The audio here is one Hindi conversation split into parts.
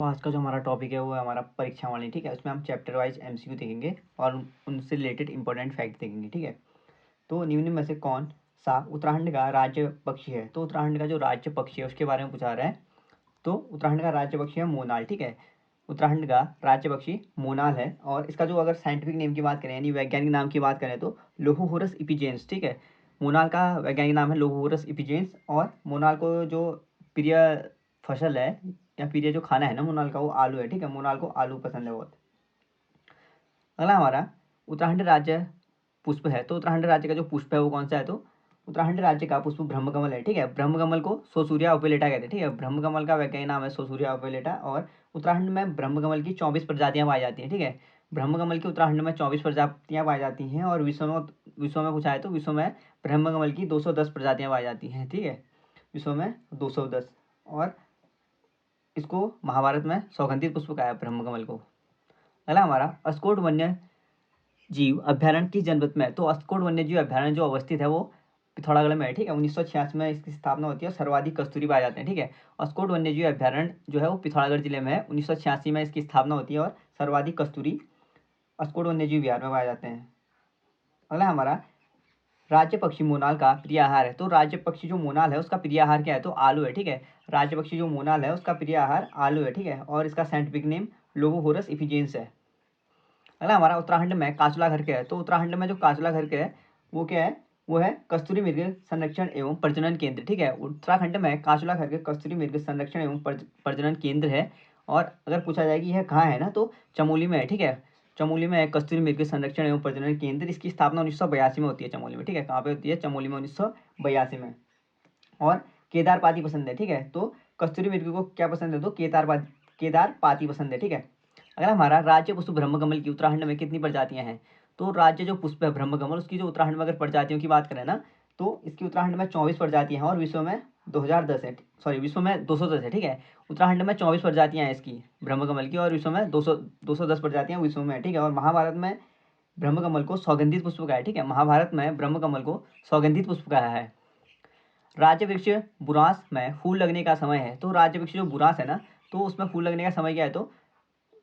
तो आज का जो हमारा टॉपिक है वो है हमारा परीक्षा वाली। ठीक है, उसमें हम चैप्टर वाइज एमसीक्यू देखेंगे और उनसे रिलेटेड इंपॉर्टेंट फैक्ट देखेंगे। ठीक है, तो निम्न में से कौन सा उत्तराखंड का राज्य पक्षी है? तो उत्तराखंड का जो राज्य पक्षी है उसके बारे में पूछा रहा है। तो उत्तराखंड का राज्य पक्षी है मोनाल। ठीक है, उत्तराखंड का राज्य पक्षी मोनाल है। और इसका जो अगर साइंटिफिक नेम की बात करें यानी वैज्ञानिक नाम की बात करें तो लोहोहोरस इपिजेंस। ठीक है, मोनाल का वैज्ञानिक नाम है लोहोहोरस इपिजेंस। और मोनाल को जो प्रिय फसल है या प्रिय जो खाना है ना मोनाल का, वो आलू है। ठीक है, मोनाल को आलू पसंद है बहुत। अगला हमारा उत्तराखंड राज्य पुष्प है। तो उत्तराखंड राज्य का जो पुष्प है वो कौन सा है? तो उत्तराखंड राज्य का पुष्प ब्रह्मकमल है। ठीक है, ब्रह्मकमल को सोसूरिया ओपेलेटा कहते हैं। ठीक है, ब्रह्मकमल का वैज्ञानिक नाम है सोसूरिया ओपेलेटा। और उत्तराखंड में ब्रह्मकमल की 24 प्रजातियां पाई जाती हैं। ठीक है, ब्रह्मकमल की उत्तराखंड में 24 प्रजातियां पाई जाती हैं। और विश्व में पूछा है तो विश्व में ब्रह्मकमल की 210 प्रजातियां पाई जाती हैं। ठीक है, विश्व में 210। और इसको महाभारत में सौगंधित पुष्प कहा है ब्रह्मकमल को। अगला हमारा अस्कोट वन्य जीव अभ्यारण्य किस जनपद में है? तो अस्कोट वन्य जीव अभ्यारण्य जो अवस्थित है वो पिथौरागढ़ में है। ठीक है, 1986 में इसकी स्थापना होती है और सर्वाधिक कस्तूरी पाए जाते हैं। ठीक है, अस्कोट वन्य जीव अभ्यारण्य जो है वो पिथौरागढ़ जिले में है। 1986 में इसकी स्थापना होती है और सर्वाधिक कस्तूरी अस्कोट वन्य जीव विहार में पाए जाते हैं। अगला हमारा राज्य पक्षी मोनाल का प्रिय आहार है। तो राज्य पक्षी जो मोनाल है उसका प्रिय आहार क्या है? तो आलू है। ठीक है, राज्य पक्षी जो मोनाल है उसका प्रिय आहार आलू है। ठीक है, और इसका साइंटिफिक नेम लोबोहोरस इफिजेंस है। अगला हमारा उत्तराखंड में काचुला घर के है। तो उत्तराखंड में जो काचुला घर के है वो क्या है? वो है कस्तूरी मृग संरक्षण एवं प्रजनन केंद्र। ठीक है, उत्तराखंड में काचुला घर के कस्तूरी मृग संरक्षण एवं प्रजनन केंद्र है। और अगर पूछा जाए कि यह कहाँ है ना, तो चमोली में है। ठीक है, चमोली में है कस्तूरी मृग संरक्षण एवं प्रजनन केंद्र। इसकी स्थापना 1982 में होती है चमोली में। ठीक है, कहाँ पे होती है? चमोली में 1982 में। और केदारपाती पसंद है। ठीक है, तो कस्तूरी मृग को क्या पसंद है? तो केदारपाती पसंद है। ठीक है, अगर हमारा राज्य पुष्प ब्रह्मकमल की उत्तराखंड में कितनी प्रजातियां हैं? तो राज्य जो पुष्प है ब्रह्मकमल उसकी जो उत्तराखंड में अगर प्रजातियों की बात करें ना, तो इसकी उत्तराखंड में 24 प्रजातियां हैं और विश्व में 2010 है। सॉरी, विश्व में 210 है। ठीक है, उत्तराखंड में 24 प्रजातियां हैं इसकी ब्रह्मकमल की और विश्व में 210 प्रजातियां विश्व में है। ठीक है, और महाभारत में ब्रह्मकमल को सौगंधित पुष्प कहा है। ठीक है, महाभारत में ब्रह्मकमल को सौगंधित पुष्प कहा है। राज्य वृक्ष बुरांस में फूल लगने का समय है। तो राज्य वृक्ष जो बुरांस है ना, तो उसमें फूल लगने का समय क्या है? तो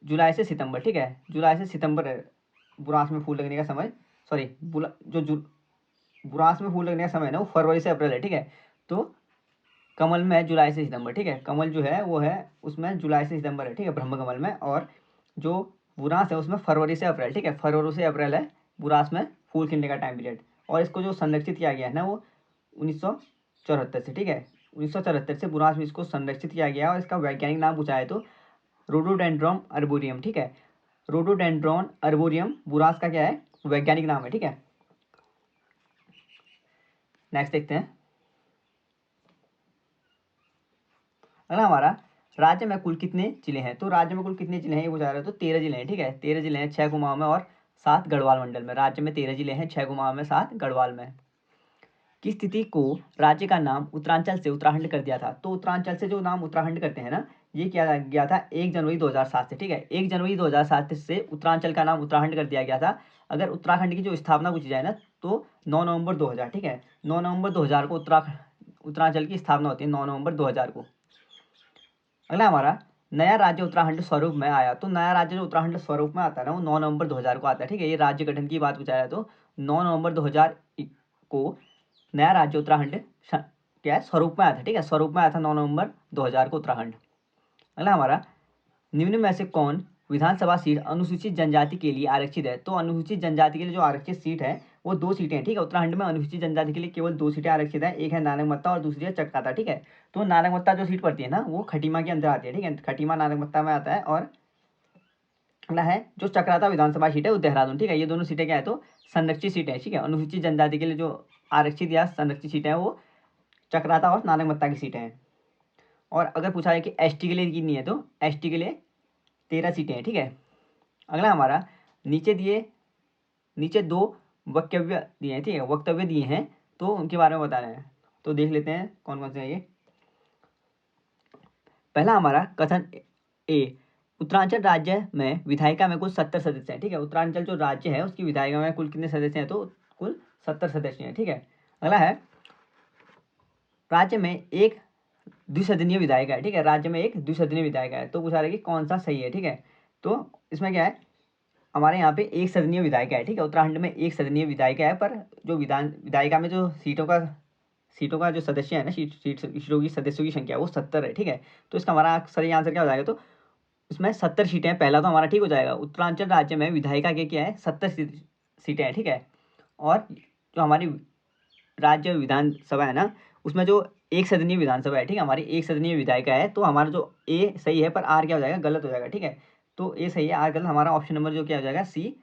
जुलाई से सितंबर। ठीक है, जुलाई से सितंबर है बुरांस में फूल लगने का समय। सॉरी, बुरांस में फूल लगने का समय है ना वो फरवरी से अप्रैल है। ठीक है, तो कमल में जुलाई से सितंबर। ठीक है, कमल जो है वो है उसमें जुलाई से सितंबर है। ठीक है, ब्रह्म कमल में। और जो बुरांस है उसमें फरवरी से अप्रैल। ठीक है, फरवरी से अप्रैल है बुरांस में फूल खिलने का टाइम पीरियड। और इसको जो संरक्षित किया गया है ना वो 1974 से। ठीक है, 1974 से बुरांस में इसको संरक्षित किया गया और इसका वैज्ञानिक नाम पूछा है तो रोडोडेंड्रॉन अर्बोरियम। ठीक है, रोडोडेंड्रॉन अर्बोरियम बुरांस का क्या है? वैज्ञानिक नाम है। ठीक है, नेक्स्ट देखते हैं। अगला हमारा राज्य में कुल कितने जिले हैं? तो राज्य में कुल कितने जिले हैं ये पूछा रहा है। तो 13 जिले हैं। ठीक है, 13 जिले हैं, 6 कुमाऊं में और 7 गढ़वाल मंडल में। राज्य में 13 जिले हैं, 6 कुमाऊं में, 7 गढ़वाल में। की स्थिति को राज्य का नाम उत्तरांचल से उत्तराखंड कर दिया था। तो उत्तरांचल से जो नाम उत्तराखंड करते हैं ना, ये किया गया था 1 जनवरी 2007 से। ठीक है, 1 जनवरी 2007 से उत्तरांचल का नाम उत्तराखंड कर दिया गया था। अगर उत्तराखंड की जो स्थापना पूछी जाए ना, तो 9 नवंबर 2000। ठीक है, 9 नवंबर 2000 को उत्तरांचल की स्थापना होती है, 9 नवंबर 2000 को। अगला हमारा नया राज्य उत्तराखंड स्वरूप में आया। तो नया राज्य जो उत्तराखंड स्वरूप में आता है ना वो 9 नवंबर 2000 को आता है। ठीक है, ये राज्य गठन की बात पूछा है तो 9 नवंबर 2000 को नया राज्य उत्तराखंड क्या है? स्वरूप में आया था। ठीक है, स्वरूप में आया था 9 नवंबर 2000 को उत्तराखंड। अगला हमारा निम्न में से कौन विधानसभा सीट अनुसूचित जनजाति के लिए आरक्षित है? तो अनुसूचित जनजाति के लिए जो आरक्षित सीट है वो 2 सीटें हैं। ठीक है, उत्तराखंड में अनुसूचित जनजाति के लिए केवल 2 सीटें आरक्षित है। एक है नारंगमत्ता और दूसरी है चक्राता। ठीक है, तो नारंगमत्ता जो सीट पड़ती है ना वो खटीमा के अंदर आती है। ठीक है, खटीमा नारंगमत्ता में आता है। और अगला है जो चक्राता विधानसभा सीट है वो देहरादून। ठीक है, ये दोनों सीटें क्या है? तो संरक्षित सीटें हैं। ठीक है, अनुसूचित जनजाति के लिए जो आरक्षित या संरक्षित सीटें हैं वो चक्राता और नारंगमत्ता की सीटें हैं। और अगर पूछा है कि एसटी के लिए कितनी है, तो एसटी के लिए 13 सीटें हैं। ठीक है, अगला हमारा नीचे 2 वक्तव्य दिए हैं। ठीक है, वक्तव्य दिए हैं तो उनके बारे में बताना है। तो देख लेते हैं कौन कौन से हैं ये। पहला हमारा कथन ए, उत्तरांचल राज्य में विधायिका में कुल 70 सदस्य हैं। ठीक है, उत्तरांचल जो राज्य है उसकी विधायिका में कुल कितने सदस्य हैं? तो कुल 70 सदस्य हैं। ठीक है, अगला है राज्य में एक द्विसदनीय विधायिका है, ठीक है, राज्य में एक द्विसदनीय विधायिका है। तो पूछा रहा है कि कौन सा सही है, ठीक है। तो इसमें क्या है, हमारे यहाँ पे एक सदनीय विधायिका है, ठीक है, उत्तराखंड में एक सदनीय विधायिका है, पर जो विधायिका में जो सीटों का जो सदस्य है ना, सीटों की सदस्यों की संख्या वो 70 है, ठीक है। तो इसका हमारा सही आंसर क्या हो जाएगा, तो इसमें 70 सीटें हैं, पहला तो हमारा ठीक हो जाएगा। उत्तरांचल राज्य में विधायिका के क्या है, 70 सीटें हैं, ठीक है। और जो हमारी राज्य विधानसभा है ना, उसमें जो एक सदनीय विधानसभा है, ठीक है, हमारी एक सदनीय विधायिका है। तो हमारा जो ए सही है पर आर क्या हो जाएगा, गलत हो जाएगा, ठीक है। तो ए सही है, आर गलत, हमारा ऑप्शन नंबर जो क्या हो जाएगा, सी,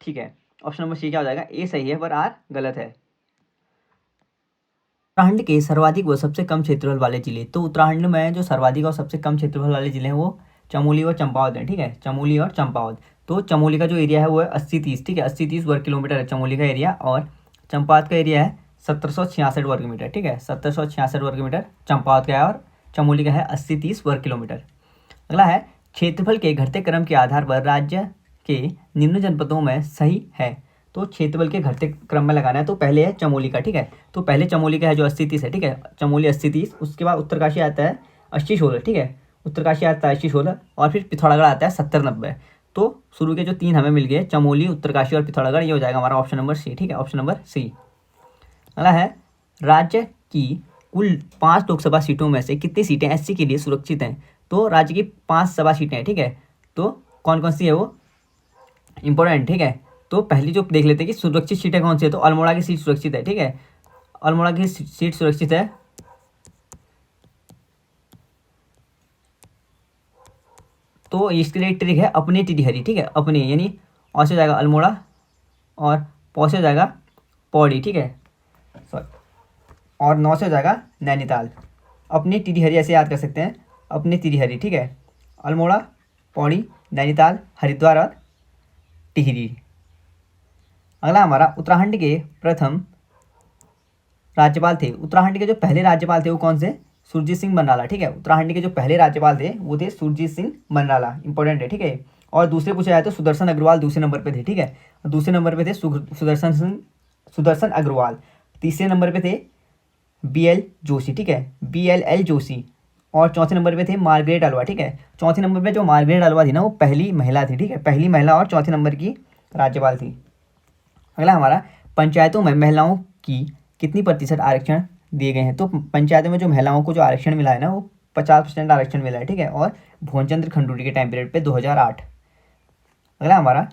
ठीक है। ऑप्शन नंबर सी क्या हो जाएगा, ए सही है पर आर गलत है। उत्तराखंड के सर्वाधिक व सबसे कम क्षेत्रफल वाले जिले, तो उत्तराखंड में जो सर्वाधिक और सबसे कम क्षेत्रफल वाले जिले हैं वो चमोली और चंपावत हैं, ठीक है, चमोली और चंपावत। तो चमोली का जो एरिया है वो है 80-30, ठीक है, 80-30 वर्ग किलोमीटर है चमोली का एरिया, और चंपावत का एरिया है 1766 वर्ग मीटर, ठीक है, 1766 वर्ग मीटर चंपावत का है, और चमोली का है 80-30 वर्ग किलोमीटर। अगला है, क्षेत्रफल के घटते क्रम के आधार पर राज्य के निम्न जनपदों में सही है। तो क्षेत्रफल के घटते क्रम में लगाना है, तो पहले है चमोली का, ठीक है। तो पहले चमोली का है जो 80-30 है, ठीक है, चमोली 80-30, उसके बाद उत्तरकाशी आता है 80-16, ठीक है, उत्तरकाशी आता है 80-16, और फिर पिथौरागढ़ आता है 70-90। तो शुरू के जो तीन हमें मिल गए, चमोली, उत्तरकाशी और पिथौरागढ़, ये हो जाएगा हमारा ऑप्शन नंबर सी, ठीक है, ऑप्शन नंबर सी। अगला है, राज्य की कुल 5 लोकसभा सीटों में से कितनी सीटें एससी के लिए सुरक्षित हैं। तो राज्य की 5 सभा सीटें हैं, ठीक है। तो कौन कौन सी है वो इंपॉर्टेंट, ठीक है। तो पहली जो देख लेते हैं कि सुरक्षित सीटें कौन सी है, तो अल्मोड़ा की सीट सुरक्षित है, ठीक है, अल्मोड़ा की सीट सुरक्षित है। तो इसके लिए ट्रिक है अपने टिहरी, ठीक है, अपने, यानी और से जाएगा अल्मोड़ा और पौ से जाएगा पौड़ी, ठीक है, सॉरी, और 9 से जाएगा नैनीताल। अपनी टिहरी ऐसे याद कर सकते हैं, अपने टिहरी, ठीक है, अल्मोड़ा, पौड़ी, नैनीताल, हरिद्वार और टिहरी। अगला हमारा, उत्तराखंड के प्रथम राज्यपाल थे, उत्तराखंड के जो पहले राज्यपाल थे वो कौन से, सुरजीत सिंह बनराला, ठीक है, उत्तराखंड के जो पहले राज्यपाल थे वो थे सुरजीत सिंह बनराला, इंपॉर्टेंट है, ठीक है। और दूसरे पूछा जाए तो सुदर्शन अग्रवाल दूसरे नंबर पे थे, ठीक है, दूसरे नंबर पे थे सुदर्शन अग्रवाल। तीसरे नंबर पे थे BL जोशी, ठीक है, BLL जोशी। और चौथे नंबर पे थे मार्गरेट अल्वा, ठीक है, चौथे नंबर पे जो मार्गरेट अल्वा थी ना वो पहली महिला थी, ठीक है, पहली महिला और चौथे नंबर की राज्यपाल थी। अगला हमारा, पंचायतों में महिलाओं की कितनी प्रतिशत आरक्षण दिए गए हैं। तो पंचायतों में जो महिलाओं को जो आरक्षण मिला है ना वो 50% आरक्षण मिला है, ठीक है, और भुवनचंद्र खंडूरी के टाइम पीरियड पे 2008। अगला हमारा,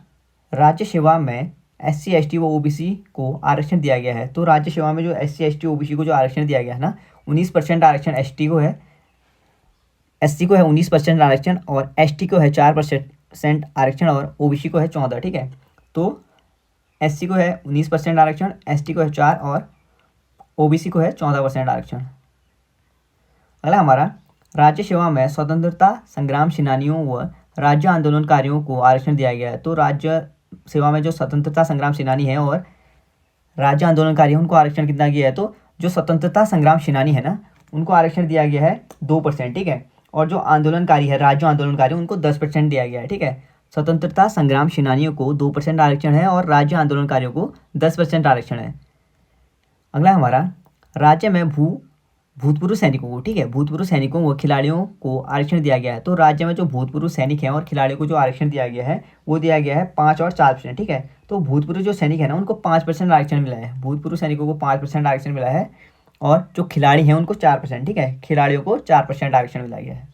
राज्य सेवा में SC ST व OBC को आरक्षण दिया गया है। तो राज्य सेवा में जो SC ST OBC को जो आरक्षण दिया गया है ना, 19% आरक्षण ST को है, SC को है 19% आरक्षण, और ST को है 4% आरक्षण, और OBC को है 14, ठीक है। तो SC को है 19% आरक्षण, ST को है 4 और OBC को है 14% आरक्षण। अगला हमारा, राज्य सेवा में स्वतंत्रता संग्राम सेनानियों व राज्य आंदोलनकारियों को आरक्षण दिया गया है। तो राज्य सेवा में जो स्वतंत्रता संग्राम सेनानी है और राज्य आंदोलनकारी हैं उनको आरक्षण कितना दिया है, तो जो स्वतंत्रता संग्राम सेनानी है ना उनको आरक्षण दिया गया है 2%, ठीक है, और जो आंदोलनकारी है, राज्य आंदोलनकारी, उनको 10% दिया गया है, ठीक है। स्वतंत्रता संग्राम सेनानियों को 2% आरक्षण है और राज्य आंदोलनकारियों को 10% आरक्षण है। अगला हमारा, राज्य में भूतपूर्व सैनिकों को, ठीक है, भूतपूर्व सैनिकों व खिलाड़ियों को आरक्षण दिया गया है। तो राज्य में जो भूतपूर्व सैनिक हैं और खिलाड़ियों को जो आरक्षण दिया गया है वो दिया गया है 5 और 4%, ठीक है। तो भूतपूर्व जो सैनिक है ना उनको 5% आरक्षण मिला है, भूतपूर्व सैनिकों को 5% आरक्षण मिला है, और जो खिलाड़ी हैं उनको 4%, ठीक है, खिलाड़ियों को 4% आरक्षण मिला गया है।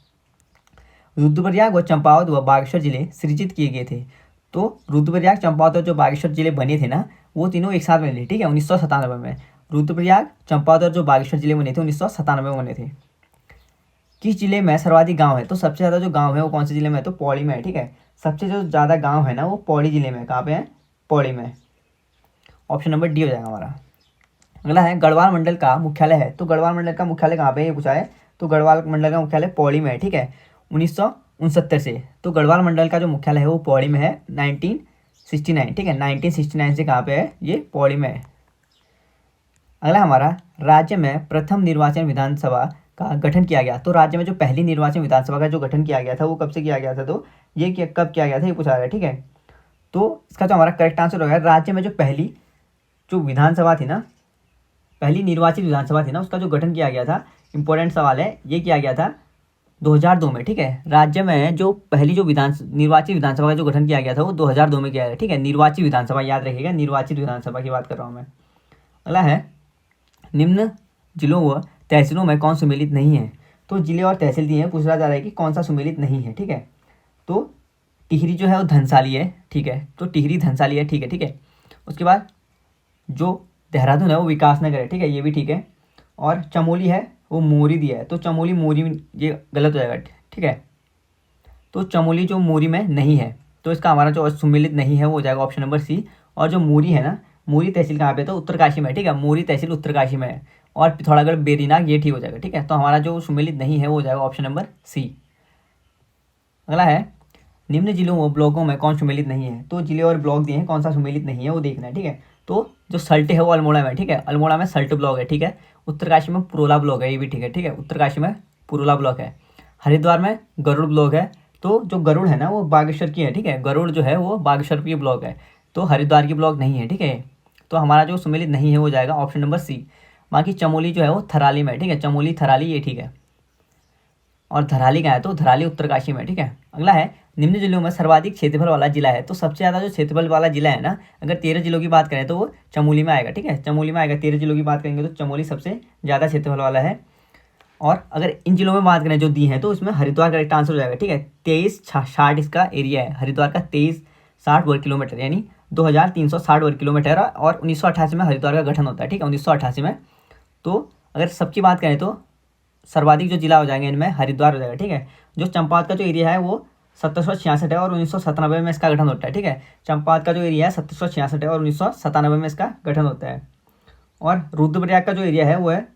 रुद्रप्रयाग व चंपावत व बागेश्वर जिले सृजित किए गए थे। तो रुद्रप्रयाग, चंपावत और जो बागेश्वर जिले बने थे ना वो तीनों एक साथ बने थे, ठीक है, 1997 में। रुद्रप्रयाग, चंपावत और जो बागेश्वर जिले बने थे 1997 में बने थे। किस जिले में सर्वाधिक गांव है। तो सबसे ज़्यादा जो गांव है वो कौन से जिले में है, तो पौड़ी में है, ठीक है, सबसे जो ज़्यादा गांव है ना वो पौड़ी जिले में है। कहाँ पे है, पौड़ी में। ऑप्शन नंबर डी हो जाएगा हमारा। अगला है, गढ़वाल मंडल का मुख्यालय है। तो गढ़वाल मंडल का मुख्यालय कहाँ पे है ये पूछा है, तो गढ़वाल मंडल का मुख्यालय पौड़ी में है, ठीक है, 1969 से। तो गढ़वाल मंडल का जो मुख्यालय है वो पौड़ी में है 1969, ठीक है, 1969 से कहाँ पे है, ये पौड़ी में है। अगला हमारा, राज्य में प्रथम निर्वाचन विधानसभा का गठन किया गया। तो राज्य में जो पहली निर्वाचन विधानसभा का जो गठन किया गया था वो कब से किया गया था, तो ये कब किया गया था ये पूछा गया, ठीक है। तो इसका जो हमारा करेक्ट आंसर होगा, राज्य में जो पहली जो विधानसभा थी ना, पहली निर्वाचित विधानसभा थी ना उसका जो गठन किया गया था इंपॉर्टेंट सवाल है, ये किया गया था 2002 में, ठीक है। राज्य में जो पहली जो निर्वाचित विधानसभा का जो गठन किया गया था वो 2002 में किया गया, ठीक है। निर्वाचित विधानसभा याद रखिएगा, निर्वाचित विधानसभा की बात कर रहा हूँ मैं। अगला है, निम्न जिलों व तहसीलों में कौन सुमेलित नहीं है। तो जिले और तहसील दिए हैं, पूछा जा रहा है कि कौन सा सुमेलित नहीं है, ठीक है। तो टिहरी जो है वो धनसाली है, ठीक है। तो टिहरी धनसाली है, ठीक है, ठीक है। उसके बाद जो देहरादून है वो विकासनगर है, ठीक है, ये भी ठीक है। और चमोली है वो मोरी दिया है, तो चमोली मोरी में ये गलत हो जाएगा, ठीक है। तो चमोली जो मोरी में नहीं है, तो इसका हमारा जो सुमेलित नहीं है वो हो जाएगा ऑप्शन नंबर सी। और जो मोरी है ना, मोरी तहसील कहाँ पे, तो उत्तरकाशी में है, ठीक है। मोरी तहसील उत्तरकाशी में है। और पिथौरागढ़ बेरीनाग ये ठीक हो जाएगा, ठीक है। तो हमारा जो सुमेलित नहीं है वो हो जाएगा ऑप्शन नंबर सी। अगला है, निम्न जिलों व ब्लॉकों में कौन सुमेलित नहीं है। तो जिले और ब्लॉक दिए हैं, कौन सा सुमेलित नहीं है वो देखना है, ठीक है। तो जो सल्ट है वो अल्मोड़ा में, ठीक है। अल्मोड़ा में सल्ट ब्लॉक है, ठीक है। उत्तरकाशी में पुरोला ब्लॉक है, ये भी ठीक है, ठीक है। उत्तरकाशी में पुरोला ब्लॉक है। हरिद्वार में गरुड़ ब्लॉक है। तो जो गरुड़ है ना वो बागेश्वर की है, ठीक है। गरुड़ जो है वो बागेश्वर की ब्लॉक है, तो हरिद्वार की ब्लॉक नहीं है, ठीक है। तो हमारा जो सुमेलित नहीं है वो जाएगा ऑप्शन नंबर सी। बाकी चमोली जो है वो थराली में है, ठीक है। चमोली थराली ये ठीक है। और धराली कहाँ है, तो धराली उत्तरकाशी में, ठीक है। अगला है, निम्न जिलों में सर्वाधिक क्षेत्रफल वाला जिला है। तो सबसे ज़्यादा जो क्षेत्रफल वाला जिला है ना, अगर 13 जिलों की बात करें तो वो चमोली में आएगा, ठीक है। चमोली में आएगा, 13 जिलों की बात करेंगे तो चमोली सबसे ज़्यादा क्षेत्रफल वाला है। और अगर इन जिलों में बात करें जो दी हैं तो इसमें हरिद्वार करेक्ट आंसर हो जाएगा, ठीक है। 2360 इसका एरिया है, हरिद्वार का 2360 वर्ग किलोमीटर, यानी 2360 वर्ग किलोमीटर। और 1988 में हरिद्वार का गठन होता है, ठीक है, 1988 में। तो अगर सबकी बात करें तो सर्वाधिक जो जिला हो जाएंगे इनमें हरिद्वार हो जाएगा, ठीक है। जो चंपावत का जो एरिया है वो 1766 है और 1997 में इसका गठन होता है, ठीक है। चंपावत का जो एरिया है 1766 है और 1997 में इसका गठन होता है। और रुद्रप्रयाग का जो एरिया है वो है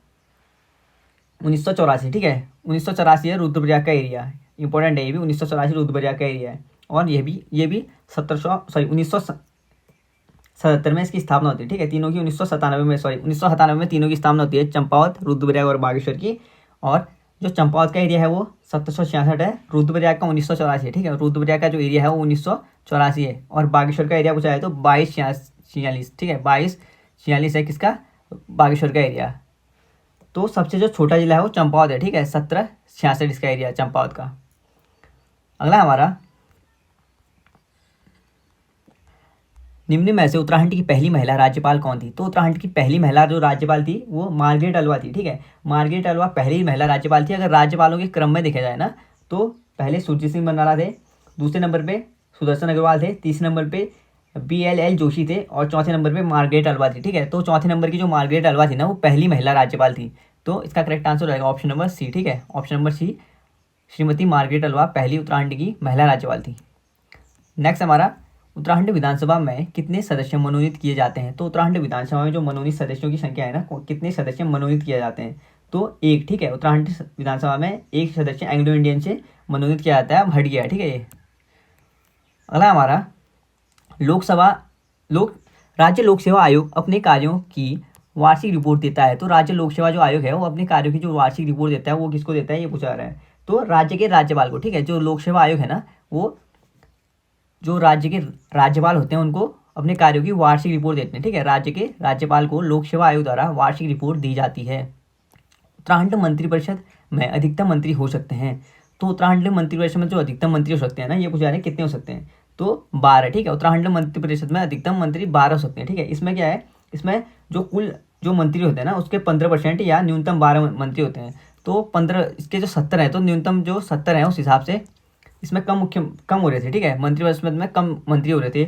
1984, ठीक है। 1984 है रुद्रप्रयाग का एरिया, इंपॉर्टेंट है ये भी। 1984 रुद्रप्रयाग का एरिया है। और ये भी 1977 में इसकी स्थापना होती है, ठीक है। तीनों की 1997 में तीनों की स्थापना होती है, चंपावत, रुद्रप्रयाग और बागेश्वर की। और जो चंपावत का एरिया है वो 1766 है, रुद्रप्रयाग का 1984 है, ठीक है। रुद्रप्रयाग का जो एरिया है वो 1984 है। और बागेश्वर का एरिया पूछा है तो 2246, ठीक है, 2246 है किसका, बागेश्वर का एरिया। तो सबसे जो छोटा जिला है वो चंपावत है, ठीक है। 1766 इसका एरिया है चंपावत का। अगला हमारा, निम्न में से उत्तराखंड की पहली महिला राज्यपाल कौन थी। तो उत्तराखंड की पहली महिला जो राज्यपाल थी वो मार्गरेट अल्वा थी, ठीक है। मार्गरेट अल्वा पहली महिला राज्यपाल थी। अगर राज्यपालों के क्रम में देखा जाए ना तो पहले सुरजीत सिंह बरनाला थे, दूसरे नंबर पे सुदर्शन अग्रवाल थे, तीसरे नंबर पे BLL जोशी थे और चौथे नंबर पे मार्गरेट अल्वा थी, ठीक है। तो चौथे नंबर की जो मार्गरेट अल्वा थी ना वो पहली महिला राज्यपाल थी। तो इसका करेक्ट आंसर रहेगा ऑप्शन नंबर सी, ठीक है। Option number c, Shrimati Margaret Alva पहली उत्तराखंड की महिला राज्यपाल थी। नेक्स्ट हमारा, उत्तराखंड विधानसभा में कितने सदस्य मनोनीत किए जाते हैं। तो उत्तराखंड विधानसभा में जो मनोनीत सदस्यों की संख्या है ना, कितने सदस्य मनोनीत किए जाते हैं, तो एक, ठीक है। उत्तराखंड विधानसभा में एक सदस्य एंग्लो इंडियन से मनोनीत किया जाता है, हट गया, ठीक है ये। अगला हमारा, राज्य लोक सेवा आयोग अपने कार्यों की वार्षिक रिपोर्ट देता है। तो राज्य लोक सेवा जो आयोग है वो अपने कार्यों की जो वार्षिक रिपोर्ट देता है वो किसको देता है, ये पूछा रहा है। तो राज्य के राज्यपाल को, ठीक है। जो लोक सेवा आयोग है ना वो जो राज्य के राज्यपाल होते हैं उनको अपने कार्यों की वार्षिक रिपोर्ट देते हैं, ठीक है। राज्य के राज्यपाल को लोक सेवा आयोग द्वारा वार्षिक रिपोर्ट दी जाती है। उत्तराखंड मंत्रिपरिषद में अधिकतम मंत्री हो सकते हैं। तो उत्तराखंड मंत्रिपरिषद में जो अधिकतम मंत्री हो सकते हैं ना, ये पूछा जा रहा है कितने हो सकते हैं, तो 12, ठीक है। उत्तराखंड मंत्रिपरिषद में अधिकतम मंत्री 12 हो सकते हैं, ठीक है। इसमें क्या है, इसमें जो कुल जो मंत्री होते हैं ना उसके 15% या न्यूनतम 12 मंत्री होते हैं। तो 15, इसके जो 70 हैं तो न्यूनतम जो 70 हैं उस हिसाब से इसमें कम हो रहे थे, ठीक है। मंत्रिपरिषद में कम मंत्री हो रहे थे,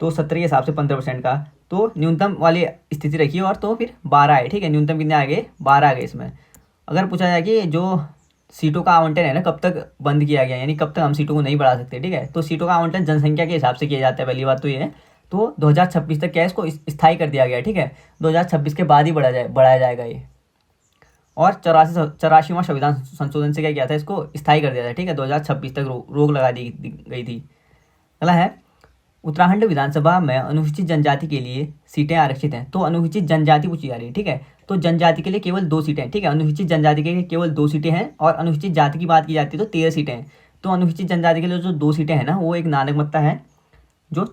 तो 70 के हिसाब से 15% का तो न्यूनतम वाली स्थिति रखी और तो फिर 12 आए, ठीक है। न्यूनतम कितने आ गए, 12 आ गए इसमें। अगर पूछा जाए कि जो सीटों का आवंटन है ना कब तक बंद किया गया, यानी कब तक हम सीटों को नहीं बढ़ा सकते, ठीक है। तो सीटों का आवंटन जनसंख्या के हिसाब से किया जाता है, पहली बात तो ये है। तो 2026 तक क्या है, इसको स्थायी कर दिया गया, ठीक है। 2026 के बाद ही बढ़ाया जाएगा ये। और 84वां संविधान संशोधन से क्या किया था, इसको स्थायी कर दिया था, ठीक है। 2026 तक रोक लगा दी गई थी। अगला है, उत्तराखंड विधानसभा में अनुसूचित जनजाति के लिए सीटें आरक्षित हैं। तो अनुसूचित जनजाति पूछी जा रही है, ठीक है। तो जनजाति के लिए केवल 2 सीटें हैं, ठीक है। अनुसूचित जनजाति के लिए केवल 2 सीटें हैं और अनुसूचित जाति की बात की जाती है तो 13 सीटें हैं। तो अनुसूचित जनजाति के लिए जो 2 सीटें हैं ना वो एक नानकमत्ता है, जो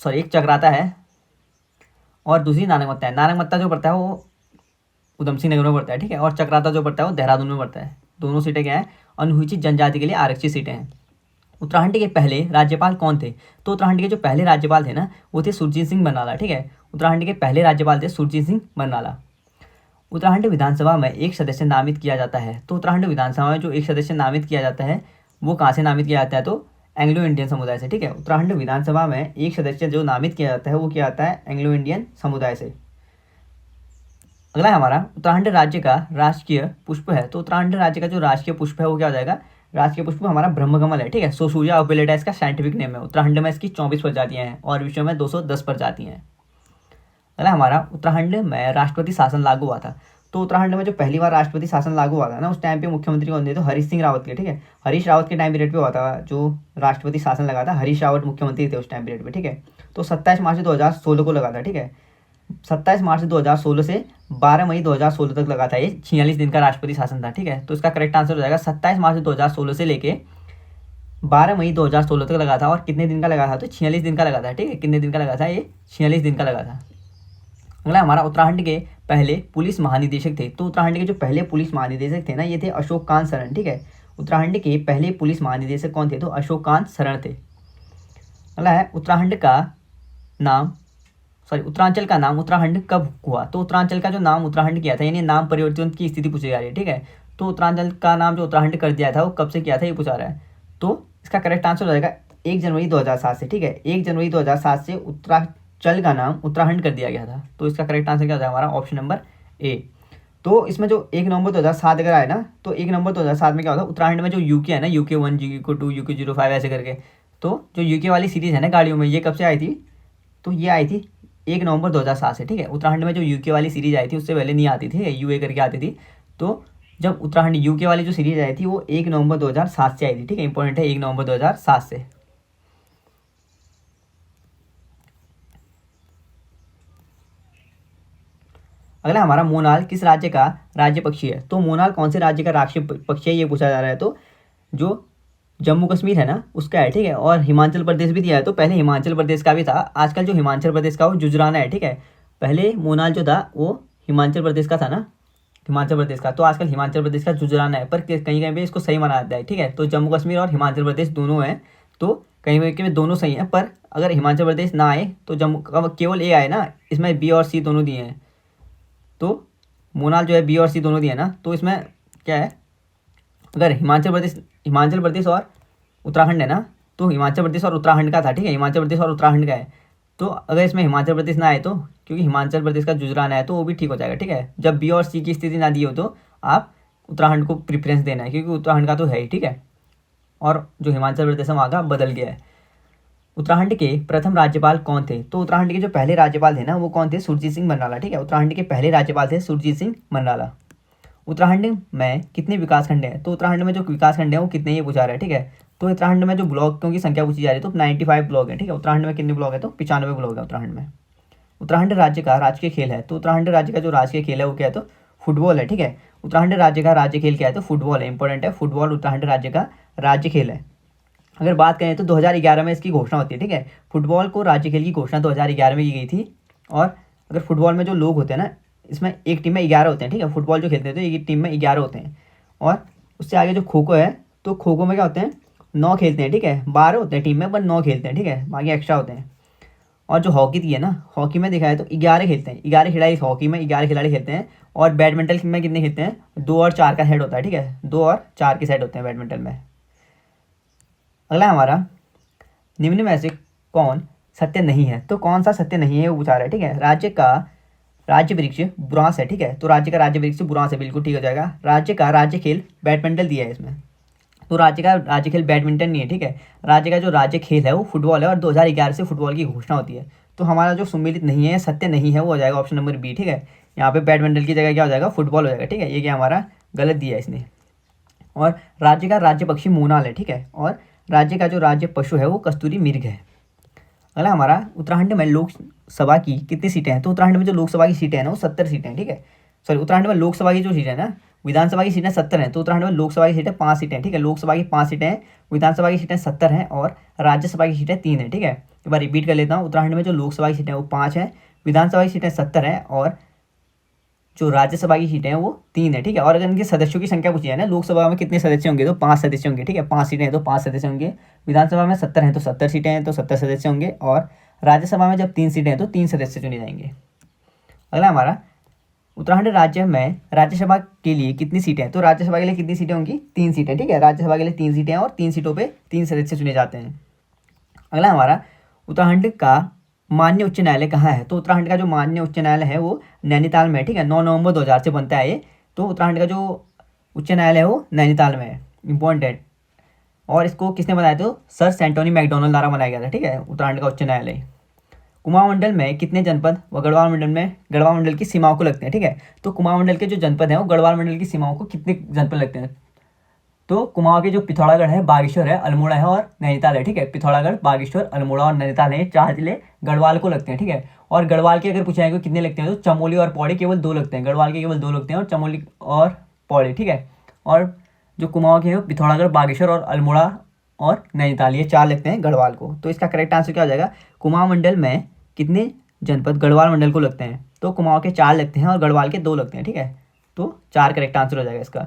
एक चक्राता है और दूसरी नानकमत्ता है। नानकमत्ता जो पड़ता है वो उधम सिंह नगर में पड़ता है, ठीक है। और चक्राता जो पड़ता है वो देहरादून में पड़ता है। दोनों सीटें क्या है, अनुसूचित जनजाति के लिए आरक्षित सीटें हैं। उत्तराखंड के पहले राज्यपाल कौन थे? तो उत्तराखंड के जो पहले राज्यपाल थे ना, वो थे सुरजीत सिंह बरनाला, ठीक है। उत्तराखंड के पहले राज्यपाल थे सुरजीत सिंह बरनाला। उत्तराखंड विधानसभा में एक सदस्य नामित किया जाता है। तो उत्तराखंड विधानसभा में जो एक सदस्य नामित किया जाता है वो कहाँ से नामित किया जाता है? तो एंग्लो इंडियन समुदाय से, ठीक है। उत्तराखंड विधानसभा में एक सदस्य जो नामित किया जाता है वो किया जाता है एंग्लो इंडियन समुदाय से। अगला है हमारा, उत्तराखंड राज्य का राजकीय पुष्प है। तो उत्तराखंड राज्य का जो राजकीय पुष्प है वो क्या हो जाएगा? राजकीय पुष्प हमारा ब्रह्मकमल है, ठीक है। सोसूरिया ओपिलेटा इसका साइंटिफिक नेम है। उत्तराखंड में इसकी 24 प्रजातियां हैं और विश्व में 210 प्रजातियां हैं। अगला हमारा, उत्तराखंड में राष्ट्रपति शासन लागू हुआ था। तो उत्तराखंड में जो पहली बार राष्ट्रपति शासन लागू हुआ था ना, उस टाइम पे मुख्यमंत्री कौन थे? तो हरीश सिंह रावत के, ठीक है। हरीश रावत के टाइम पीरियड पे हुआ था जो राष्ट्रपति शासन लगा था। हरीश रावत मुख्यमंत्री थे उस टाइम पीरियड पे, ठीक है। तो 27 मार्च 2016 को लगा था, ठीक है। 27 मार्च 2016 से 12 मई 2016 तक लगा था। ये 46 दिन का राष्ट्रपति शासन था, ठीक है। तो इसका करेक्ट आंसर हो जाएगा 27 मार्च 2016 से लेके 12 मई 2016 तक लगा था। और कितने दिन का लगा था? तो 46 दिन का लगा था, ठीक है। कितने दिन का लगा था? ये 46 दिन का लगा था। अगला हमारा, उत्तराखंड के पहले पुलिस महानिदेशक थे। तो उत्तराखंड के जो पहले पुलिस महानिदेशक थे ना, ये थे अशोक कांत शरण, ठीक है। उत्तराखंड के पहले पुलिस महानिदेशक कौन थे? तो अशोक कांत शरण थे। अगला है, उत्तराखंड का नाम उत्तरांचल का नाम उत्तराखंड कब हुआ? तो उत्तरांचल का जो नाम उत्तराखंड किया था, यानी नाम परिवर्तन की स्थिति पूछी जा रही है, ठीक है। तो उत्तरांचल का नाम जो उत्तराखंड कर दिया था वो कब से किया था, ये पूछा रहा है। तो इसका करेक्ट आंसर हो जाएगा 1 जनवरी 2007 से, ठीक है। 1 जनवरी 2007 से उत्तरांचल का नाम उत्तराखंड कर दिया गया था। तो इसका करेक्ट आंसर क्या हो जाएगा हमारा? Option number A. तो इसमें जो 1 नवंबर 2007 अगर आए ना, तो 1 नवंबर 2007 में क्या होगा, उत्तराखंड में जो यूके है ना, यूके 1, यूके 2, यूके 05 ऐसे करके, तो जो यूके वाली सीरीज़ है ना गाड़ियों में, ये कब से आई थी? तो ये आई थी 1 नवंबर 2007 से, ठीक है। उत्तराखंड में जो यूके वाली सीरीज आई थी उससे पहले नहीं आती थी, यूए करके आती थी। तो जब उत्तराखंड यूके वाली जो सीरीज आई थी वो 1 नवंबर 2007 से आई थी, ठीक है। इंपॉर्टेंट है, 1 नवंबर 2007 से। अगला हमारा, मोनाल किस राज्य का राज्य पक्षी है? तो मोनाल कौन से राज्य का राष्ट्रीय पक्षी है, ये पूछा जा रहा है। तो जो जम्मू कश्मीर है ना उसका है, ठीक है। और हिमाचल प्रदेश भी दिया है। तो पहले हिमाचल प्रदेश का भी था, आजकल जो हिमाचल प्रदेश का वो जुजराना है, ठीक है। पहले मोनाल जो था वो हिमाचल प्रदेश का था ना, हिमाचल प्रदेश का। तो आजकल हिमाचल प्रदेश का जुजराना है, पर कहीं कहीं पे इसको सही माना जाता है, ठीक है। तो जम्मू कश्मीर और हिमाचल प्रदेश दोनों हैं, तो कहीं कहीं पे दोनों सही हैं। पर अगर हिमाचल प्रदेश ना आए तो जम्मू केवल ए आए ना, इसमें बी और सी दोनों दिए हैं। तो मोनाल जो है बी और सी दोनों दिए हैं ना, तो इसमें क्या है, अगर हिमाचल प्रदेश और उत्तराखंड है ना, तो हिमाचल प्रदेश और उत्तराखंड का था, ठीक है। हिमाचल प्रदेश और उत्तराखंड का है। तो अगर इसमें हिमाचल प्रदेश ना आए तो, क्योंकि हिमाचल प्रदेश का जुजराना है, तो वो भी ठीक हो जाएगा, ठीक है। जब बी और सी की स्थिति ना दी हो तो आप उत्तराखंड को प्रेफरेंस देना है, क्योंकि उत्तराखंड का तो है ही, ठीक है। और जो हिमाचल प्रदेश है वहाँ का बदल गया है। उत्तराखंड के प्रथम राज्यपाल कौन थे? तो उत्तराखंड के जो पहले राज्यपाल थे ना वो कौन थे? सुरजीत सिंह बरनाला, ठीक है। उत्तराखंड के पहले राज्यपाल थे सुरजीत सिंह बरनाला। उत्तराखंड में कितने विकास खंड हैं? तो उत्तराखंड में जो विकास खंड है वो कितने, ये पूछा रहा है, ठीक है। तो उत्तराखंड में जो ब्लॉकों की संख्या पूछी जा रही है, तो 95 ब्लॉक है, ठीक है। उत्तराखंड में कितने ब्लॉक है? तो 95 ब्लॉक है उत्तराखंड में। उत्तराखंड राज्य का राजकीय खेल है। तो उत्तराखंड राज्य का जो राजकीय खेल है वो क्या है? तो फुटबॉल है, ठीक है। उत्तराखंड राज्य का राज्य खेल क्या है? तो फुटबॉल है। इंपॉर्टेंट है, फुटबॉल उत्तराखंड राज्य का राज्य खेल है। अगर बात करें तो 2011 में इसकी घोषणा होती है, ठीक है। फुटबॉल को राज्य खेल की घोषणा 2011 में की गई थी। और अगर फुटबॉल में जो लोग होते हैं ना, इसमें एक टीम में 11 होते हैं, ठीक है। फुटबॉल जो खेलते हैं तो एक टीम में 11 होते हैं। और उससे आगे जो खो खो है, तो खो खो में क्या होते हैं? 9 खेलते हैं, ठीक है। 12 होते हैं टीम में, पर 9 खेलते हैं, ठीक है। बाकी एक्स्ट्रा होते हैं। और जो हॉकी थी है ना, हॉकी में देखा है तो 11 खेलते हैं, 11 खिलाड़ी हॉकी में 11 खिलाड़ी खेलते हैं। और बैडमिंटन में कितने खेलते हैं? 2 और 4 का सेट होता है, ठीक है। 2 और 4 के सेट होते हैं बैडमिंटन में। अगला हमारा, निम्न में से कौन सत्य नहीं है? तो कौन सा सत्य नहीं है वो पूछा रहा है, ठीक है। राज्य का राज्य वृक्ष बुरांस है, ठीक है। तो राज्य का राज्य वृक्ष बुरांस है, बिल्कुल ठीक हो जाएगा। राज्य का राज्य खेल बैडमिंटन दिया है इसमें, तो राज्य का राज्य खेल बैडमिंटन नहीं है, ठीक है। राज्य का जो राज्य खेल है वो फुटबॉल है, और 2011 से फुटबॉल की घोषणा होती है। तो हमारा जो सम्मिलित नहीं है, सत्य नहीं है, वो हो जाएगा ऑप्शन नंबर बी, ठीक है। यहाँ पे बैडमिंटन की जगह क्या हो जाएगा? फुटबॉल हो जाएगा, ठीक है। ये क्या हमारा गलत दिया है इसने। और राज्य का राज्य पक्षी मोनाल है, ठीक है। और राज्य का जो राज्य पशु है वो कस्तूरी मृग है। अगला हमारा, उत्तराखंड में लोकसभा की कितनी सीटें हैं? तो उत्तराखंड में जो लोकसभा की सीटें हैं ना वो 70 सीटें हैं, ठीक है। सॉरी, उत्तराखंड में लोकसभा की जो सीटें हैं ना, विधानसभा की सीटें 70 हैं, तो उत्तराखंड में लोकसभा की सीटें 5 सीटें हैं, ठीक है। लोकसभा की 5 सीटें हैं, विधानसभा की सीटें 70 हैं, और राज्यसभा की सीटें 3 हैं, ठीक है। एक बार रिपीट कर लेता हूँ, उत्तराखंड में जो लोकसभा की सीटें हैं वो 5 हैं, विधानसभा की सीटें 70 हैं, और जो राज्यसभा की सीटें हैं वो 3 है, ठीक है। और अगर इनके सदस्यों की संख्या पूछी जाए ना, लोकसभा में कितने सदस्य होंगे, तो 5 सदस्य होंगे, ठीक है। 5 सीटें हैं तो 5 सदस्य होंगे। विधानसभा में 70 हैं तो 70 सीटें हैं तो 70 सदस्य होंगे। और राज्यसभा में जब 3 सीटें हैं तो 3 सदस्य चुने जाएंगे। अगला हमारा, उत्तराखंड राज्य में राज्यसभा के लिए कितनी सीटें हैं, तो राज्यसभा के लिए कितनी सीटें होंगी, 3 सीटें, ठीक है। राज्यसभा के लिए 3 सीटें हैं और 3 सीटों पे 3 सदस्य चुने जाते हैं। अगला हमारा, उत्तराखंड का मान्य उच्च न्यायालय कहाँ है, तो उत्तराखंड का जो मान्य उच्च न्यायालय है वो नैनीताल में है, ठीक है। 9 नवंबर 2000 से बनता है ये। तो उत्तराखंड का जो उच्च न्यायालय है वो नैनीताल में है, इंपॉर्टेंट। और इसको किसने बनाया, तो सर सेंटोनी मैकडोनल्ड द्वारा बनाया गया था, ठीक है, उत्तराखंड का उच्च न्यायालय। कुमाऊं मंडल में कितने जनपद व गढ़वाल मंडल में गढ़वाल मंडल की सीमाओं को लगते हैं, ठीक है। तो कुमाऊं मंडल के जो जनपद हैं वो गढ़वाल मंडल की सीमाओं को कितने जनपद लगते हैं, तो कुमाऊं के जो पिथौरागढ़ है, बागेश्वर है, अल्मोड़ा है और नैनीताल है, ठीक है। पिथौरागढ़, बागेश्वर, अल्मोड़ा और नैनीताल है, 4 जिले गढ़वाल को लगते हैं, ठीक है। और गढ़वाल के अगर पूछा जाएगा कितने लगते हैं, तो चमोली और पौड़ी केवल 2 लगते हैं, गढ़वाल के केवल 2 लगते हैं और चमोली और पौड़ी, ठीक है। और जो कुमाऊं के हैं पिथौरागढ़, बागेश्वर और अल्मोड़ा और नैनीताल, ये 4 लगते हैं गढ़वाल को। तो इसका करेक्ट आंसर क्या हो जाएगा, कुमाऊं मंडल में कितने जनपद गढ़वाल मंडल को लगते हैं, तो कुमाऊं के 4 लगते हैं और गढ़वाल के 2 लगते हैं, ठीक है। तो 4 करेक्ट आंसर हो जाएगा इसका।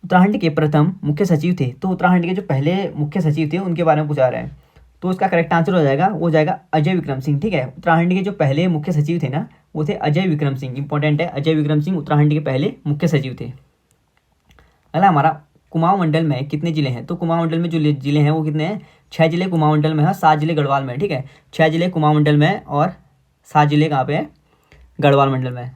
उत्तराखंड के प्रथम मुख्य सचिव थे, तो उत्तराखंड के जो पहले मुख्य सचिव थे उनके बारे में पूछा रहे हैं। तो उसका करेक्ट आंसर हो जाएगा, वो जाएगा अजय विक्रम सिंह, ठीक है। उत्तराखंड के जो पहले मुख्य सचिव थे ना, वो थे अजय विक्रम सिंह, इंपॉर्टेंट है। अजय विक्रम सिंह उत्तराखंड के पहले मुख्य सचिव थे। अगला हमारा, कुमाऊं मंडल में कितने जिले हैं, तो कुमाऊं मंडल में जो जिले हैं वो कितने हैं, 6 जिले कुमाऊं मंडल में है, 7 जिले गढ़वाल में है, ठीक है। 6 जिले कुमाऊं मंडल में और 7 जिले कहाँ पे है, गढ़वाल मंडल में।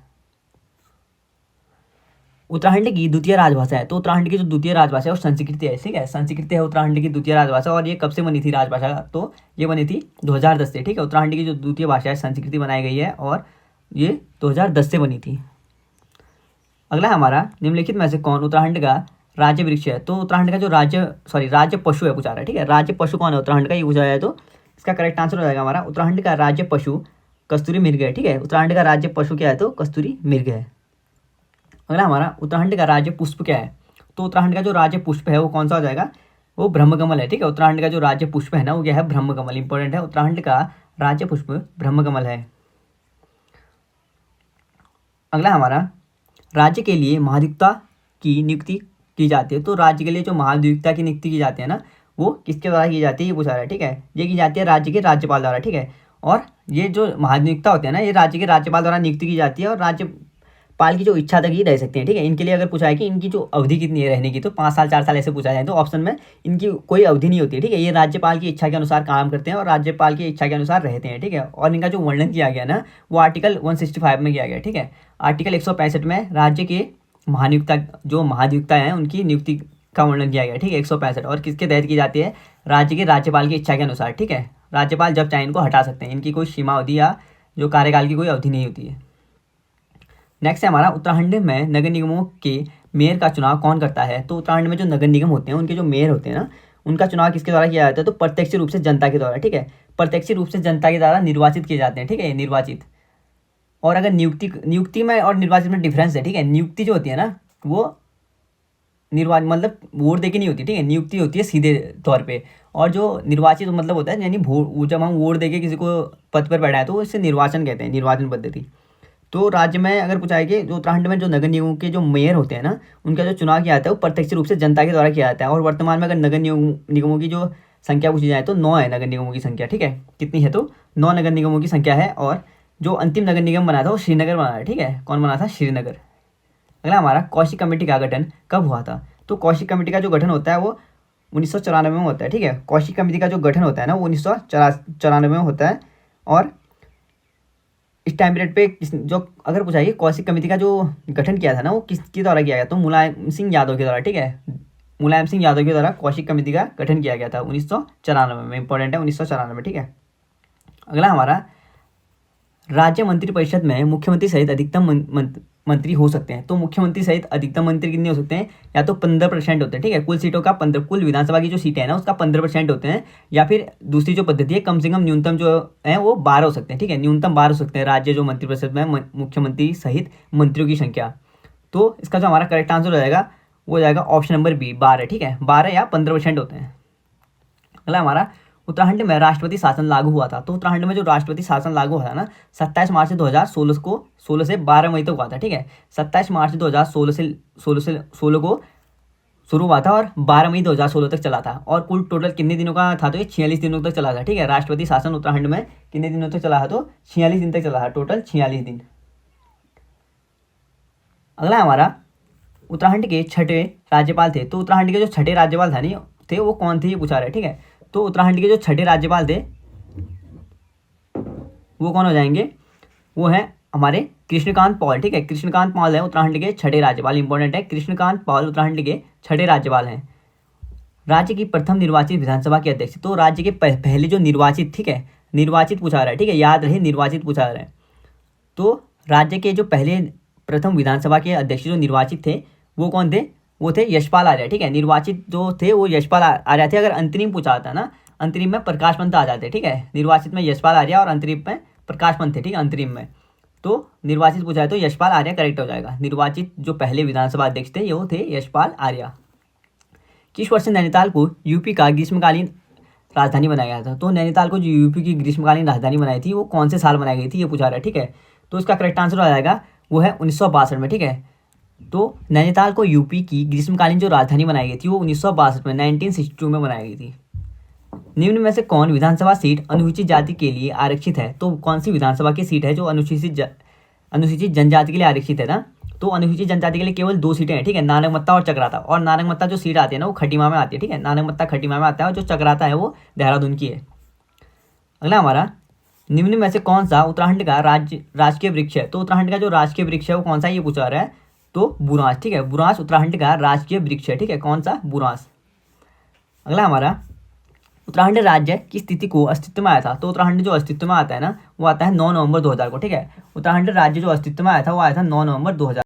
उत्तराखंड की द्वितीय राजभाषा है, तो उत्तराखंड की जो द्वितीय राजभाषा है वो संस्कृत है, ठीक है। संस्कृत है उत्तराखंड की द्वितीय राजभाषा। और ये कब से बनी थी राजभाषा, तो ये बनी थी 2010 से, ठीक है। उत्तराखंड की जो द्वितीय भाषा है संस्कृत बनाई गई है और ये 2010 से बनी थी। अगला हमारा, निम्नलिखित में से कौन उत्तराखंड का राज्य वृक्ष है, तो उत्तराखंड का जो राज्य पशु है पूछा रहा है, ठीक है। राज्य पशु कौन है उत्तराखंड का, ये पूछा जाए तो इसका करेक्ट आंसर हो जाएगा हमारा, उत्तराखंड का राज्य पशु कस्तूरी मृग है, ठीक है। उत्तराखंड का राज्य पशु क्या है, तो कस्तूरी मृग है। अगला हमारा, उत्तराखंड का राज्य पुष्प क्या है, तो उत्तराखंड का जो राज्य पुष्प है वो कौन सा हो जाएगा, वो ब्रह्मकमल है, ठीक है। उत्तराखंड का जो राज्य पुष्प है ना वो क्या है, ब्रह्मकमल, इंपॉर्टेंट है। उत्तराखंड का राज्य पुष्प ब्रह्मकमल है। अगला हमारा, राज्य के लिए महाधिवक्ता की नियुक्ति की जाती है, तो राज्य के लिए जो महाधिवक्ता की नियुक्ति की जाती है ना वो किसके द्वारा की जाती है, ये पूछा रहा है, ठीक है। ये की जाती है राज्य के राज्यपाल द्वारा, ठीक है। और ये जो महाधिवक्ता होते हैं ना, ये राज्य के राज्यपाल द्वारा नियुक्ति की जाती है और राज्यपाल की जो इच्छा तक ही रह सकते हैं, ठीक है। इनके लिए अगर पूछा है कि इनकी जो अवधि कितनी है रहने की, तो 5 साल 4 साल ऐसे पूछा जाए तो ऑप्शन में इनकी कोई अवधि नहीं होती है, ठीक है। ये राज्यपाल की इच्छा के अनुसार काम करते हैं और राज्यपाल की इच्छा के अनुसार रहते हैं, ठीक है। और इनका जो वर्णन किया गया ना वो आर्टिकल 165 में किया गया, ठीक है। आर्टिकल 165 में राज्य के महाधिवक्ता हैं उनकी नियुक्ति का वर्णन किया गया, ठीक है, 165। और किसके तहत की जाती है, राज्य के राज्यपाल की इच्छा के अनुसार, ठीक है। राज्यपाल जब चाहे इनको हटा सकते हैं, इनकी कोई सीमा अवधि या जो कार्यकाल की कोई अवधि नहीं होती है। नेक्स्ट है हमारा, उत्तराखंड में नगर निगमों के मेयर का चुनाव कौन करता है, तो उत्तराखंड में जो नगर निगम होते हैं उनके जो मेयर होते हैं ना उनका चुनाव किसके द्वारा किया जाता है, तो प्रत्यक्ष रूप से जनता के द्वारा, ठीक है। प्रत्यक्ष रूप से जनता के द्वारा निर्वाचित किए जाते हैं, ठीक है, निर्वाचित। और अगर नियुक्ति में और निर्वाचित में डिफरेंस है, ठीक है। नियुक्ति जो होती है ना वो निर्वाचित मतलब वोट देके नहीं होती, ठीक है। नियुक्ति होती है सीधे तौर पे। और जो निर्वाचित मतलब होता है यानी जब हम वोट देके किसी को पद पर बैठाए तो इससे निर्वाचन कहते हैं, निर्वाचन पद्धति। तो राज्य में अगर पूछा है कि जो उत्तराखंड में जो नगर निगमों के जो मेयर होते हैं ना उनका जो चुनाव किया जाता है वो प्रत्यक्ष रूप से जनता के द्वारा किया जाता है। और वर्तमान में अगर नगर निगमों की जो संख्या पूछी जाए तो 9 है नगर निगमों की संख्या, ठीक है। कितनी है, तो 9 नगर निगमों की संख्या है। और जो अंतिम नगर निगम बना था वो श्रीनगर बना है, ठीक है। कौन बना था, श्रीनगर। अगला हमारा, कौशिक कमेटी का गठन कब हुआ था, तो कौशिक कमेटी का जो गठन होता है वो 1994 में होता है, ठीक है। कौशिक कमेटी का जो गठन होता है ना वो 1994 में होता है। और इस टाइम पीरियड पे जो अगर पूछा है कौशिक कमेटी का जो गठन किया था ना वो किसके द्वारा किया गया, तो मुलायम सिंह यादव के द्वारा, ठीक है। मुलायम सिंह यादव के द्वारा कौशिक कमेटी का गठन किया गया था 1994 में, इंपॉर्टेंट है 1994, ठीक है। अगला हमारा, राज्य मंत्रिपरिषद में मुख्यमंत्री सहित अधिकतम मंत्री हो सकते हैं, तो मुख्यमंत्री सहित अधिकतम मंत्री कितने हो सकते हैं, या तो 15% होते हैं, ठीक है। कुल सीटों का 15, कुल विधानसभा की जो सीटें हैं ना उसका 15% होते हैं। या फिर दूसरी जो पद्धति है कम से कम न्यूनतम जो है वो 12 हो सकते हैं, ठीक है। न्यूनतम 12 हो सकते हैं राज्य जो मंत्रिपरिषद में मुख्यमंत्री सहित मंत्रियों की संख्या। तो इसका जो हमारा करेक्ट आंसर हो जाएगा वो हो जाएगा ऑप्शन नंबर बी, 12, ठीक है। 12 या 15% होते हैं। अगला हमारा, उत्तराखंड में राष्ट्रपति शासन लागू हुआ था। तो उत्तराखंड में जो राष्ट्रपति शासन लागू हुआ था ना 27 मार्च 2016 को 16 से 12 मई तक हुआ था, ठीक है। 27 मार्च 2016 से 16 को शुरू हुआ था और 12 मई 2016 तक चला था। और कुल टोटल कितने दिनों का था, तो ये 46 दिनों तक चला था, ठीक है। राष्ट्रपति शासन उत्तराखंड में कितने दिनों तक चला था, तो 46 दिन तक चला था, टोटल 46 दिन। अगला हमारा उत्तराखंड के छठे राज्यपाल थे। तो उत्तराखंड के जो छठे राज्यपाल थे वो कौन थे, ये पूछा रहा है, ठीक है। तो उत्तराखंड के जो छठे राज्यपाल थे वो कौन हो जाएंगे, वो है हमारे कृष्णकांत पॉल, ठीक है। कृष्णकांत पॉल है उत्तराखंड के छठे राज्यपाल, इंपॉर्टेंट है। कृष्णकांत पॉल उत्तराखंड के छठे राज्यपाल हैं। राज्य की प्रथम निर्वाचित विधानसभा के अध्यक्ष, तो राज्य के पहले जो निर्वाचित, ठीक है, निर्वाचित पूछा रहा है, ठीक है, याद रहे निर्वाचित पूछा रहा है। तो राज्य के जो पहले प्रथम विधानसभा के अध्यक्ष जो निर्वाचित थे वो कौन थे, वो थे यशपाल आर्य, ठीक है। निर्वाचित जो थे वो यशपाल आर्य थे। अगर अंतरिम पूछा था ना, अंतरिम में प्रकाश पंत आ जाते, ठीक है। निर्वाचित में यशपाल आर्य और अंतरिम में प्रकाश पंत थे, ठीक है, अंतरिम में। तो निर्वाचित पूछा है तो यशपाल आर्य करेक्ट हो जाएगा। निर्वाचित जो पहले विधानसभा अध्यक्ष थे वो थे यशपाल आर्य। किस वर्ष नैनीताल को यूपी का ग्रीष्मकालीन राजधानी बनाया गया था। तो नैनीताल को जो यूपी की ग्रीष्मकालीन राजधानी बनाई थी वो कौन से साल बनाई गई थी, ये पूछा रहा है, ठीक है। तो इसका करेक्ट आंसर हो जाएगा वो है 1962 में, ठीक है। तो नैनीताल को यूपी की ग्रीष्मकालीन जो राजधानी बनाई गई थी वो 1962 में 1962 में बनाई गई थी। निम्न में से कौन विधानसभा सीट अनुसूचित जाति के लिए आरक्षित है। तो कौन सी विधानसभा की सीट है जो अनुसूचित जनजाति के लिए आरक्षित है ना। तो अनुसूचित जनजाति के लिए केवल 2 सीटें हैं, ठीक है, नानकमत्ता और चक्राता। और नानकमत्ता जो सीट आती है ना वो खटीमा में आती है, ठीक है। नानकमत्ता खटीमा में आता है और जो चक्राता है वो देहरादून की है। अगला हमारा निम्न में से कौन सा उत्तराखंड का राजकीय वृक्ष है। तो उत्तराखंड का जो राजकीय वृक्ष है वो कौन सा है, ये पूछा रहा है। तो बुरांस, ठीक है, बुरांस उत्तराखंड का राजकीय वृक्ष है, ठीक है। कौन सा, बुरांस। अगला हमारा उत्तराखंड राज्य की स्थिति को अस्तित्व में आया था। तो उत्तराखंड जो अस्तित्व में आता है ना वो आता है 9 नवंबर 2000 को, ठीक है। उत्तराखंड राज्य जो अस्तित्व में आया था वो आया था 9 नवंबर 2000।